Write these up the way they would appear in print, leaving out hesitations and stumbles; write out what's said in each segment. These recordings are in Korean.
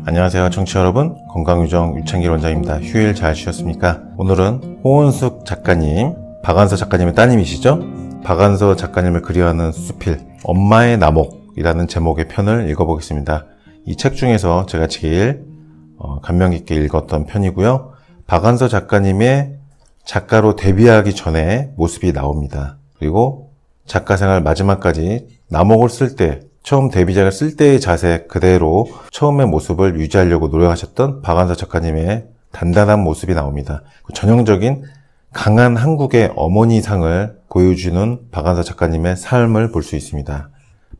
안녕하세요 청취자 여러분, 건강유정 유창길 원장입니다. 휴일 잘 쉬셨습니까? 오늘은 홍원숙 작가님, 박완서 작가님의 따님이시죠? 박완서 작가님을 그리워하는 수필 엄마의 나목이라는 제목의 편을 읽어보겠습니다. 이 책 중에서 제가 제일 감명 깊게 읽었던 편이고요. 박완서 작가님의 작가로 데뷔하기 전에 모습이 나옵니다. 그리고 작가생활 마지막까지 나목을 쓸 때, 처음 데뷔작을 쓸 때의 자세 그대로 처음의 모습을 유지하려고 노력하셨던 박완서 작가님의 단단한 모습이 나옵니다. 전형적인 강한 한국의 어머니상을 보여주는 박완서 작가님의 삶을 볼 수 있습니다.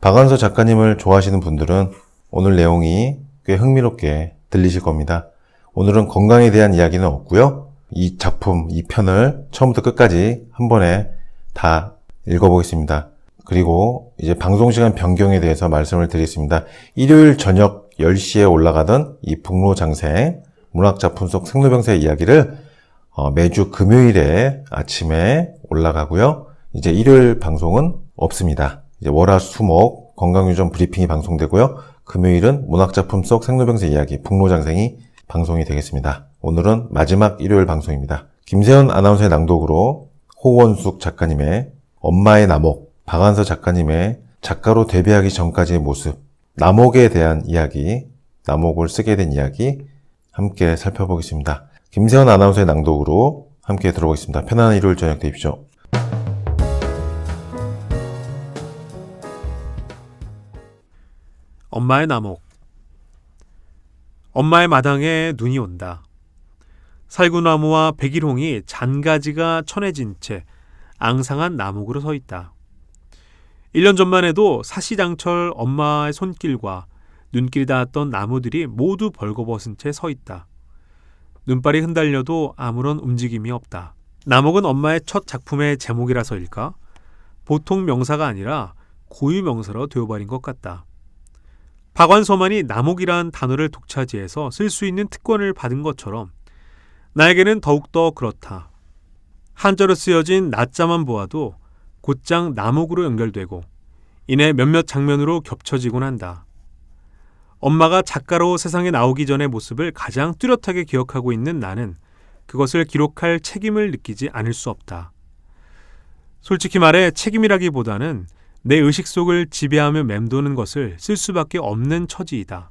박완서 작가님을 좋아하시는 분들은 오늘 내용이 꽤 흥미롭게 들리실 겁니다. 오늘은 건강에 대한 이야기는 없고요. 이 작품, 이 편을 처음부터 끝까지 한 번에 다 읽어보겠습니다. 그리고 이제 방송시간 변경에 대해서 말씀을 드리겠습니다. 일요일 저녁 10시에 올라가던 이 북로장생 문학작품 속 생로병사의 이야기를 매주 금요일에 아침에 올라가고요. 이제 일요일 방송은 없습니다. 이제 월화수목 건강유전 브리핑이 방송되고요. 금요일은 문학작품 속 생로병사 이야기 북로장생이 방송이 되겠습니다. 오늘은 마지막 일요일 방송입니다. 김세현 아나운서의 낭독으로 홍원숙 작가님의 엄마의 나목, 박완서 작가님의 작가로 데뷔하기 전까지의 모습, 나목에 대한 이야기, 나목을 쓰게 된 이야기 함께 살펴보겠습니다. 김세현 아나운서의 낭독으로 함께 들어보겠습니다. 편안한 일요일 저녁 되십시오. 엄마의 나목. 엄마의 마당에 눈이 온다. 살구나무와 백일홍이 잔가지가 천해진 채 앙상한 나목으로 서 있다. 1년 전만 해도 사시장철 엄마의 손길과 눈길이 닿았던 나무들이 모두 벌거벗은 채 서 있다. 눈발이 흔들려도 아무런 움직임이 없다. 나목은 엄마의 첫 작품의 제목이라서일까? 보통 명사가 아니라 고유 명사로 되어버린 것 같다. 박완서만이 나목이란 단어를 독차지해서 쓸 수 있는 특권을 받은 것처럼 나에게는 더욱더 그렇다. 한자로 쓰여진 나자만 보아도 곧장 나목으로 연결되고 이내 몇몇 장면으로 겹쳐지곤 한다. 엄마가 작가로 세상에 나오기 전의 모습을 가장 뚜렷하게 기억하고 있는 나는 그것을 기록할 책임을 느끼지 않을 수 없다. 솔직히 말해 책임이라기보다는 내 의식 속을 지배하며 맴도는 것을 쓸 수밖에 없는 처지이다.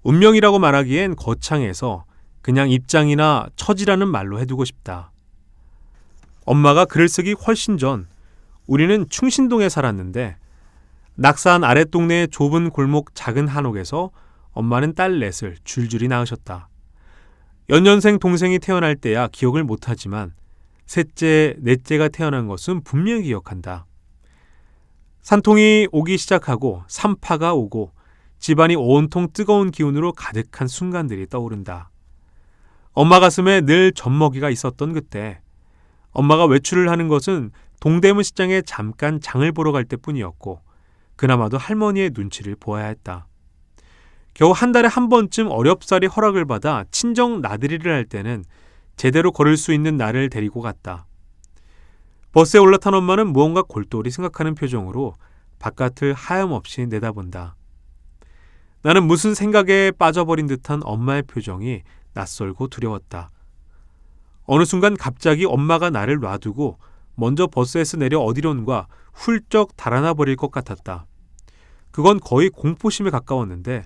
운명이라고 말하기엔 거창해서 그냥 입장이나 처지라는 말로 해두고 싶다. 엄마가 글을 쓰기 훨씬 전 우리는 충신동에 살았는데 낙산 아랫동네의 좁은 골목 작은 한옥에서 엄마는 딸 넷을 줄줄이 낳으셨다. 연년생 동생이 태어날 때야 기억을 못하지만 셋째, 넷째가 태어난 것은 분명히 기억한다. 산통이 오기 시작하고 산파가 오고 집안이 온통 뜨거운 기운으로 가득한 순간들이 떠오른다. 엄마 가슴에 늘 젖먹이가 있었던 그때 엄마가 외출을 하는 것은 동대문 시장에 잠깐 장을 보러 갈 때뿐이었고 그나마도 할머니의 눈치를 보아야 했다. 겨우 한 달에 한 번쯤 어렵사리 허락을 받아 친정 나들이를 할 때는 제대로 걸을 수 있는 나를 데리고 갔다. 버스에 올라탄 엄마는 무언가 골똘히 생각하는 표정으로 바깥을 하염없이 내다본다. 나는 무슨 생각에 빠져버린 듯한 엄마의 표정이 낯설고 두려웠다. 어느 순간 갑자기 엄마가 나를 놔두고 먼저 버스에서 내려 어디론가 훌쩍 달아나 버릴 것 같았다. 그건 거의 공포심에 가까웠는데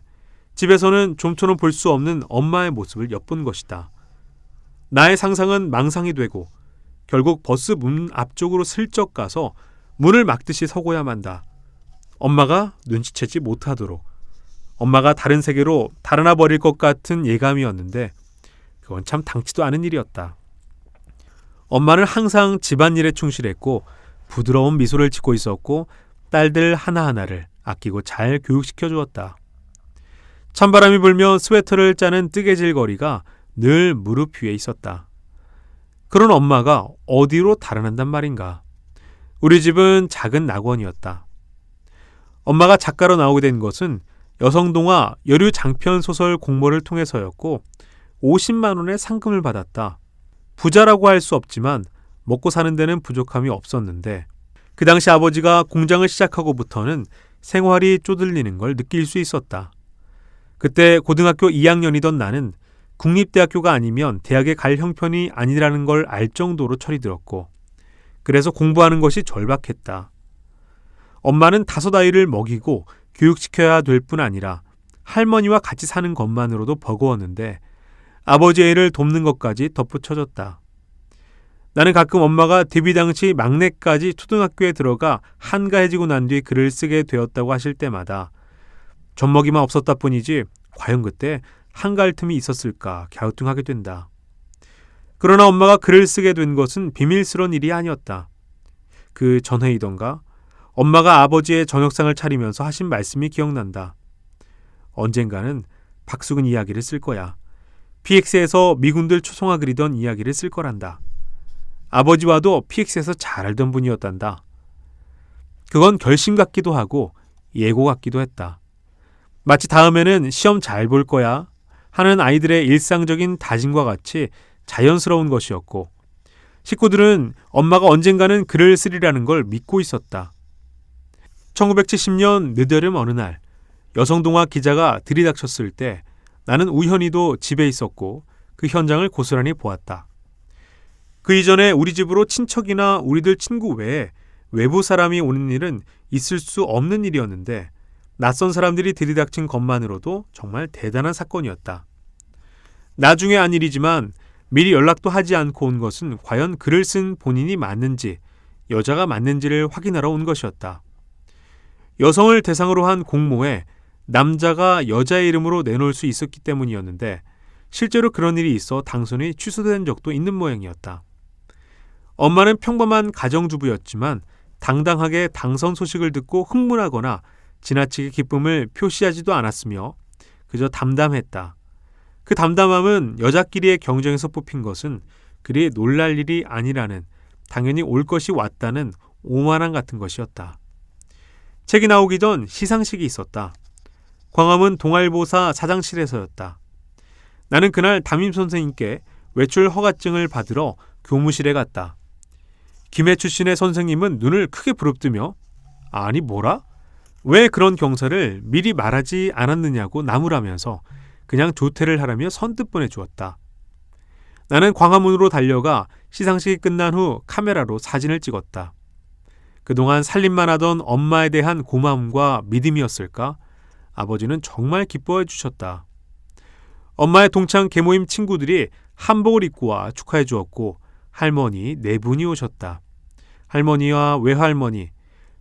집에서는 좀처럼 볼 수 없는 엄마의 모습을 엿본 것이다. 나의 상상은 망상이 되고 결국 버스 문 앞쪽으로 슬쩍 가서 문을 막듯이 서고야 만다. 엄마가 눈치채지 못하도록. 엄마가 다른 세계로 달아나 버릴 것 같은 예감이었는데 그건 참 당치도 않은 일이었다. 엄마는 항상 집안일에 충실했고 부드러운 미소를 짓고 있었고 딸들 하나하나를 아끼고 잘 교육시켜 주었다. 찬바람이 불며 스웨터를 짜는 뜨개질거리가 늘 무릎 위에 있었다. 그런 엄마가 어디로 달아난단 말인가. 우리 집은 작은 낙원이었다. 엄마가 작가로 나오게 된 것은 여성동화 여류 장편 소설 공모를 통해서였고 50만 원의 상금을 받았다. 부자라고 할 수 없지만 먹고 사는 데는 부족함이 없었는데 그 당시 아버지가 공장을 시작하고부터는 생활이 쪼들리는 걸 느낄 수 있었다. 그때 고등학교 2학년이던 나는 국립대학교가 아니면 대학에 갈 형편이 아니라는 걸 알 정도로 철이 들었고, 그래서 공부하는 것이 절박했다. 엄마는 5 아이를 먹이고 교육시켜야 될 뿐 아니라 할머니와 같이 사는 것만으로도 버거웠는데 아버지의 일을 돕는 것까지 덧붙여졌다. 나는 가끔 엄마가 데뷔 당시 막내까지 초등학교에 들어가 한가해지고 난 뒤 글을 쓰게 되었다고 하실 때마다 젖먹이만 없었다 뿐이지 과연 그때 한가할 틈이 있었을까 갸우뚱하게 된다. 그러나 엄마가 글을 쓰게 된 것은 비밀스러운 일이 아니었다. 그 전해이던가 엄마가 아버지의 저녁상을 차리면서 하신 말씀이 기억난다. 언젠가는 박수근 이야기를 쓸 거야. PX에서 미군들 초송화 그리던 이야기를 쓸 거란다. 아버지와도 PX에서 잘 알던 분이었단다. 그건 결심 같기도 하고 예고 같기도 했다. 마치 다음에는 시험 잘 볼 거야 하는 아이들의 일상적인 다짐과 같이 자연스러운 것이었고, 식구들은 엄마가 언젠가는 글을 쓰리라는 걸 믿고 있었다. 1970년 늦여름 어느 날 여성동화 기자가 들이닥쳤을 때 나는 우연히도 집에 있었고 그 현장을 고스란히 보았다. 그 이전에 우리 집으로 친척이나 우리들 친구 외에 외부 사람이 오는 일은 있을 수 없는 일이었는데 낯선 사람들이 들이닥친 것만으로도 정말 대단한 사건이었다. 나중에 한 일이지만 미리 연락도 하지 않고 온 것은 과연 글을 쓴 본인이 맞는지, 여자가 맞는지를 확인하러 온 것이었다. 여성을 대상으로 한 공모에 남자가 여자의 이름으로 내놓을 수 있었기 때문이었는데 실제로 그런 일이 있어 당선이 취소된 적도 있는 모양이었다. 엄마는 평범한 가정주부였지만 당당하게 당선 소식을 듣고 흥분하거나 지나치게 기쁨을 표시하지도 않았으며 그저 담담했다. 그 담담함은 여자끼리의 경쟁에서 뽑힌 것은 그리 놀랄 일이 아니라는, 당연히 올 것이 왔다는 오만함 같은 것이었다. 책이 나오기 전 시상식이 있었다. 광화문 동아일보사 사장실에서였다. 나는 그날 담임 선생님께 외출 허가증을 받으러 교무실에 갔다. 김해 출신의 선생님은 눈을 크게 부릅뜨며 아니 뭐라? 왜 그런 경사를 미리 말하지 않았느냐고 나무라면서 그냥 조퇴를 하라며 선뜻 보내주었다. 나는 광화문으로 달려가 시상식이 끝난 후 카메라로 사진을 찍었다. 그동안 살림만 하던 엄마에 대한 고마움과 믿음이었을까? 아버지는 정말 기뻐해 주셨다. 엄마의 동창 계모임 친구들이 한복을 입고 와 축하해 주었고 할머니 4분이 오셨다. 할머니와 외할머니,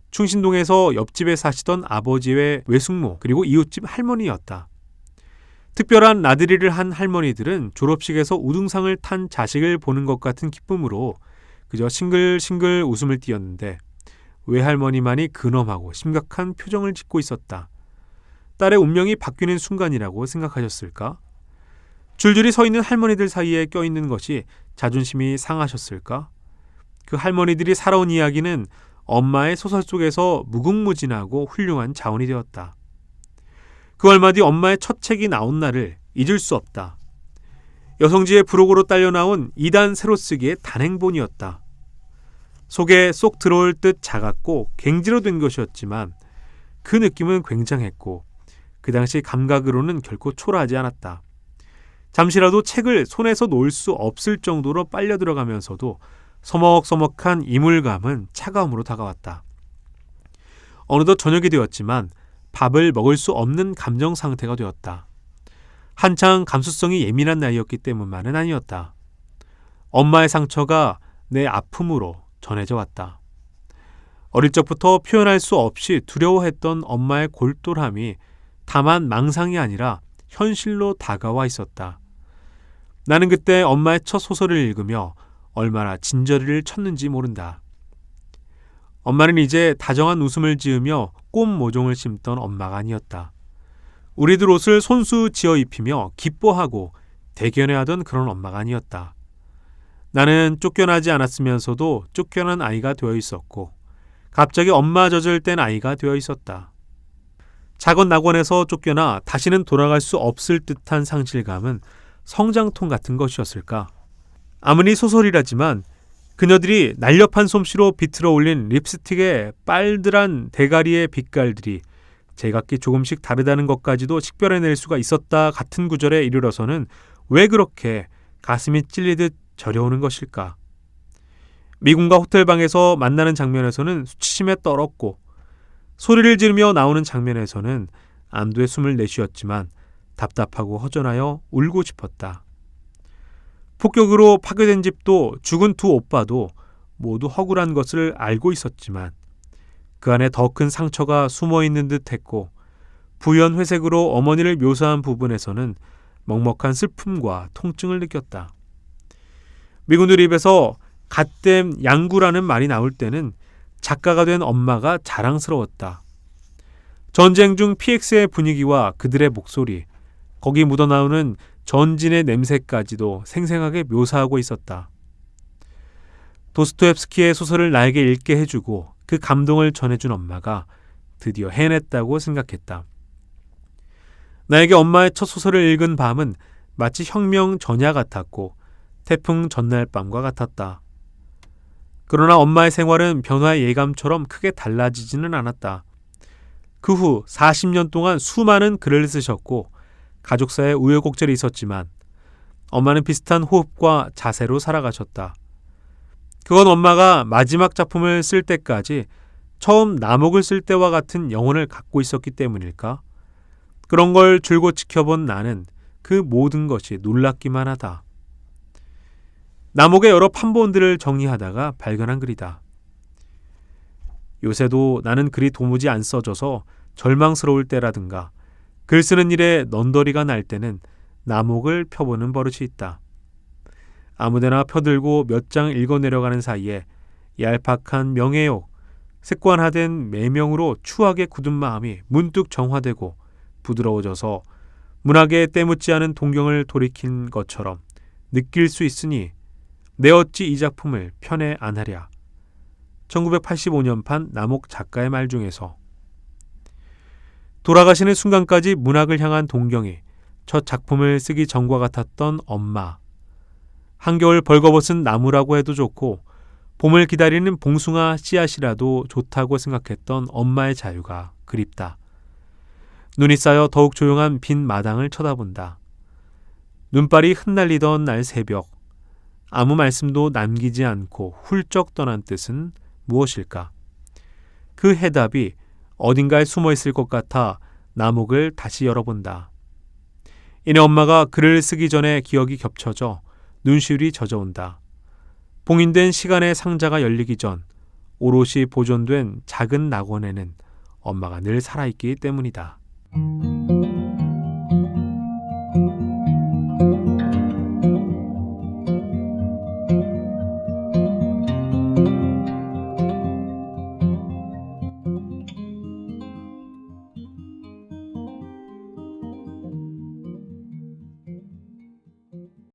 충신동에서 옆집에 사시던 아버지의 외숙모, 그리고 이웃집 할머니였다. 특별한 나들이를 한 할머니들은 졸업식에서 우등상을 탄 자식을 보는 것 같은 기쁨으로 그저 싱글싱글 웃음을 띄었는데 외할머니만이 근엄하고 심각한 표정을 짓고 있었다. 딸의 운명이 바뀌는 순간이라고 생각하셨을까? 줄줄이 서 있는 할머니들 사이에 껴있는 것이 자존심이 상하셨을까? 그 할머니들이 살아온 이야기는 엄마의 소설 속에서 무궁무진하고 훌륭한 자원이 되었다. 그 얼마 뒤 엄마의 첫 책이 나온 날을 잊을 수 없다. 여성지의 부록으로 딸려 나온 2단 세로쓰기의 단행본이었다. 속에 쏙 들어올 듯 작았고 갱지로 된 것이었지만 그 느낌은 굉장했고 그 당시 감각으로는 결코 초라하지 않았다. 잠시라도 책을 손에서 놓을 수 없을 정도로 빨려 들어가면서도 서먹서먹한 이물감은 차가움으로 다가왔다. 어느덧 저녁이 되었지만 밥을 먹을 수 없는 감정 상태가 되었다. 한창 감수성이 예민한 나이였기 때문만은 아니었다. 엄마의 상처가 내 아픔으로 전해져 왔다. 어릴 적부터 표현할 수 없이 두려워했던 엄마의 골똘함이 다만 망상이 아니라 현실로 다가와 있었다. 나는 그때 엄마의 첫 소설을 읽으며 얼마나 진저리를 쳤는지 모른다. 엄마는 이제 다정한 웃음을 지으며 꽃 모종을 심던 엄마가 아니었다. 우리들 옷을 손수 지어 입히며 기뻐하고 대견해하던 그런 엄마가 아니었다. 나는 쫓겨나지 않았으면서도 쫓겨난 아이가 되어 있었고 갑자기 엄마 젖을 뗀 아이가 되어 있었다. 작은 낙원에서 쫓겨나 다시는 돌아갈 수 없을 듯한 상실감은 성장통 같은 것이었을까? 아무리 소설이라지만 그녀들이 날렵한 솜씨로 비틀어 올린 립스틱의 빨들한 대가리의 빛깔들이 제각기 조금씩 다르다는 것까지도 식별해낼 수가 있었다 같은 구절에 이르러서는 왜 그렇게 가슴이 찔리듯 저려오는 것일까? 미군과 호텔방에서 만나는 장면에서는 수치심에 떨었고, 소리를 지르며 나오는 장면에서는 안도의 숨을 내쉬었지만 답답하고 허전하여 울고 싶었다. 폭격으로 파괴된 집도 죽은 두 오빠도 모두 허구란 것을 알고 있었지만 그 안에 더 큰 상처가 숨어있는 듯 했고, 부연 회색으로 어머니를 묘사한 부분에서는 먹먹한 슬픔과 통증을 느꼈다. 미군들 입에서 갓댐 양구라는 말이 나올 때는 작가가 된 엄마가 자랑스러웠다. 전쟁 중 PX의 분위기와 그들의 목소리, 거기 묻어나오는 전진의 냄새까지도 생생하게 묘사하고 있었다. 도스토옙스키의 소설을 나에게 읽게 해주고 그 감동을 전해준 엄마가 드디어 해냈다고 생각했다. 나에게 엄마의 첫 소설을 읽은 밤은 마치 혁명 전야 같았고 태풍 전날 밤과 같았다. 그러나 엄마의 생활은 변화의 예감처럼 크게 달라지지는 않았다. 그 후 40년 동안 수많은 글을 쓰셨고 가족사에 우여곡절이 있었지만 엄마는 비슷한 호흡과 자세로 살아가셨다. 그건 엄마가 마지막 작품을 쓸 때까지 처음 남옥을 쓸 때와 같은 영혼을 갖고 있었기 때문일까? 그런 걸 줄곧 지켜본 나는 그 모든 것이 놀랍기만 하다. 남옥의 여러 판본들을 정리하다가 발견한 글이다. 요새도 나는 글이 도무지 안 써져서 절망스러울 때라든가 글 쓰는 일에 넌더리가 날 때는 남옥을 펴보는 버릇이 있다. 아무데나 펴들고 몇 장 읽어내려가는 사이에 얄팍한 명예욕, 습관화된 매명으로 추하게 굳은 마음이 문득 정화되고 부드러워져서 문학에 때묻지 않은 동경을 돌이킨 것처럼 느낄 수 있으니 내 어찌 이 작품을 편에 안 하랴. 1985년판 남옥 작가의 말 중에서. 돌아가시는 순간까지 문학을 향한 동경이 첫 작품을 쓰기 전과 같았던 엄마. 한겨울 벌거벗은 나무라고 해도 좋고 봄을 기다리는 봉숭아 씨앗이라도 좋다고 생각했던 엄마의 자유가 그립다. 눈이 쌓여 더욱 조용한 빈 마당을 쳐다본다. 눈발이 흩날리던 날 새벽, 아무 말씀도 남기지 않고 훌쩍 떠난 뜻은 무엇일까? 그 해답이 어딘가에 숨어 있을 것 같아 남옥을 다시 열어본다. 이내 엄마가 글을 쓰기 전에 기억이 겹쳐져 눈시울이 젖어온다. 봉인된 시간의 상자가 열리기 전 오롯이 보존된 작은 낙원에는 엄마가 늘 살아있기 때문이다.